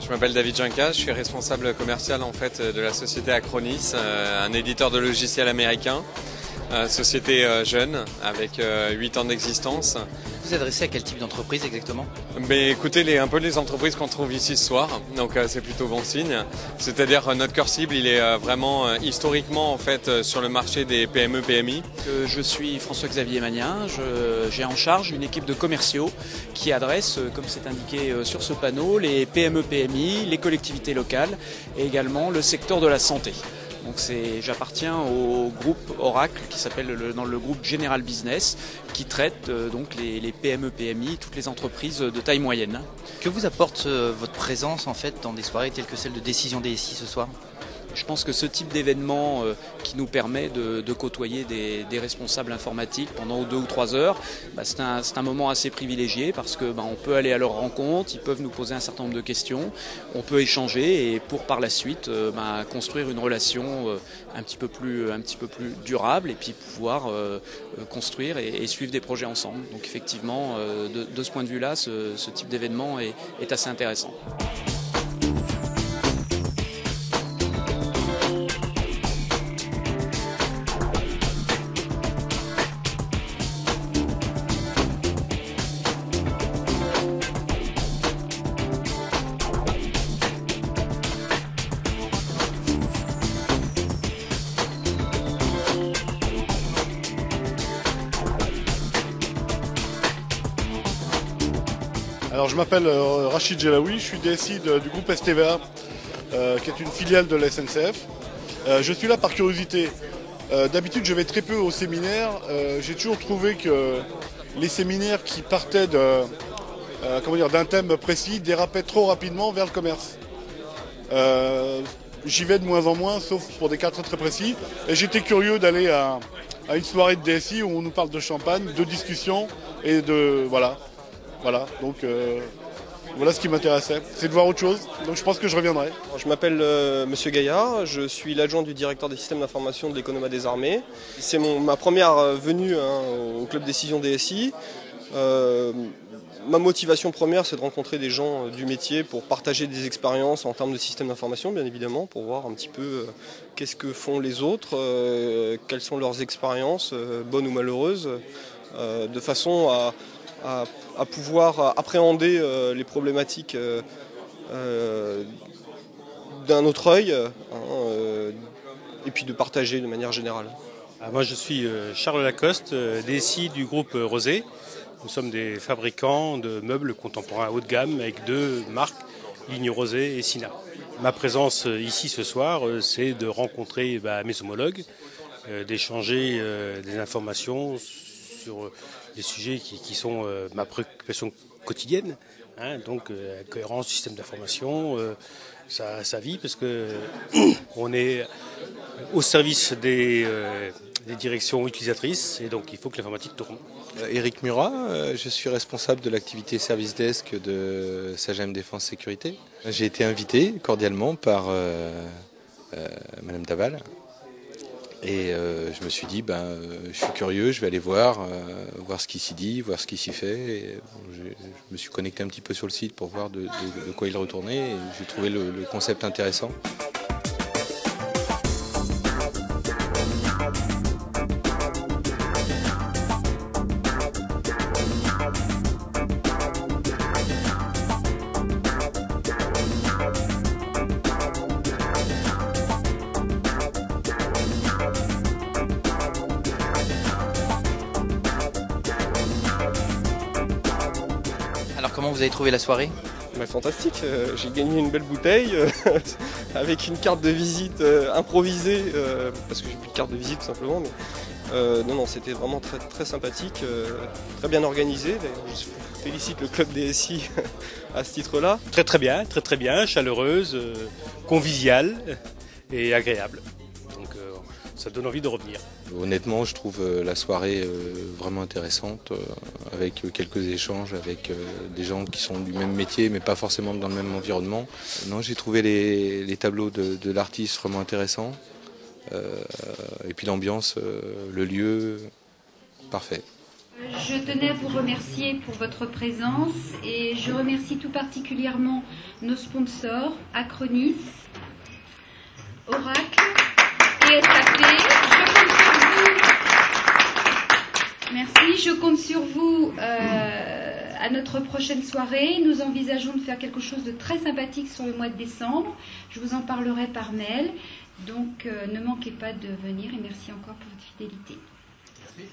Je m'appelle David Junca, je suis responsable commercial en fait de la société Acronis, un éditeur de logiciels américain, société jeune avec 8 ans d'existence. Vous vous adressez à quel type d'entreprise exactement? Mais écoutez, un peu les entreprises qu'on trouve ici ce soir, donc c'est plutôt bon signe. C'est-à-dire notre cœur cible, il est vraiment historiquement en fait sur le marché des PME/PMI. Je suis François-Xavier Magnin, j'ai en charge une équipe de commerciaux qui adresse, comme c'est indiqué sur ce panneau, les PME/PMI, les collectivités locales et également le secteur de la santé. Donc j'appartiens au groupe Oracle qui s'appelle dans le groupe General Business qui traite donc les PME/PMI, toutes les entreprises de taille moyenne. Que vous apporte votre présence en fait dans des soirées telles que celle de Décision DSI ce soir? Je pense que ce type d'événement qui nous permet de côtoyer des responsables informatiques pendant 2 ou 3 heures, c'est un moment assez privilégié parce que on peut aller à leur rencontre, ils peuvent nous poser un certain nombre de questions, on peut échanger et pour par la suite construire une relation un petit peu plus durable et puis pouvoir construire et suivre des projets ensemble. Donc effectivement, de ce point de vue-là, ce type d'événement est assez intéressant. Alors je m'appelle Rachid Jelaoui, je suis DSI du groupe STVA, qui est une filiale de la SNCF. Je suis là par curiosité. D'habitude je vais très peu aux séminaires. J'ai toujours trouvé que les séminaires qui partaient d'un thème précis dérapaient trop rapidement vers le commerce. J'y vais de moins en moins, sauf pour des cas très précis. Et j'étais curieux d'aller à une soirée de DSI où on nous parle de champagne, de discussion et de... Voilà, donc voilà ce qui m'intéressait, c'est de voir autre chose, donc je pense que je reviendrai. Je m'appelle Monsieur Gaillard, je suis l'adjoint du directeur des systèmes d'information de l'Économa des Armées. C'est ma première venue au club Décision DSI. Ma motivation première, c'est de rencontrer des gens du métier pour partager des expériences en termes de systèmes d'information, bien évidemment, pour voir un petit peu qu'est-ce que font les autres, quelles sont leurs expériences, bonnes ou malheureuses, de façon à pouvoir appréhender les problématiques d'un autre œil et puis de partager de manière générale. Moi je suis Charles Lacoste, DSI du groupe Rosé. Nous sommes des fabricants de meubles contemporains haut de gamme avec 2 marques, Ligne Rosé et Sina. Ma présence ici ce soir, c'est de rencontrer mes homologues, d'échanger des informations sur des sujets qui sont ma préoccupation quotidienne, donc la cohérence du système d'information, sa vie, parce que on est au service des directions utilisatrices et donc il faut que l'informatique tourne. Éric Murat, je suis responsable de l'activité service desk de Sagem Défense Sécurité. J'ai été invité cordialement par Madame Daval. Et je me suis dit, je suis curieux, je vais aller voir ce qui s'y dit, voir ce qui s'y fait. Et je me suis connecté un petit peu sur le site pour voir de quoi il retournait et j'ai trouvé le concept intéressant. Alors comment vous avez trouvé la soirée? Fantastique, j'ai gagné une belle bouteille avec une carte de visite improvisée, parce que j'ai plus de carte de visite tout simplement. Mais, non, c'était vraiment très sympathique, très bien organisé. D'ailleurs, je félicite le club DSI à ce titre-là. Très bien, chaleureuse, conviviale et agréable. Donc ça donne envie de revenir. Honnêtement, je trouve la soirée vraiment intéressante, avec quelques échanges avec des gens qui sont du même métier, mais pas forcément dans le même environnement. Non, j'ai trouvé les tableaux de l'artiste vraiment intéressants. Et puis l'ambiance, le lieu, parfait. Je tenais à vous remercier pour votre présence et je remercie tout particulièrement nos sponsors, Acronis, Oracle et SAP. Je compte sur vous à notre prochaine soirée. Nous envisageons de faire quelque chose de très sympathique sur le mois de décembre. Je vous en parlerai par mail. Donc ne manquez pas de venir et merci encore pour votre fidélité. Merci.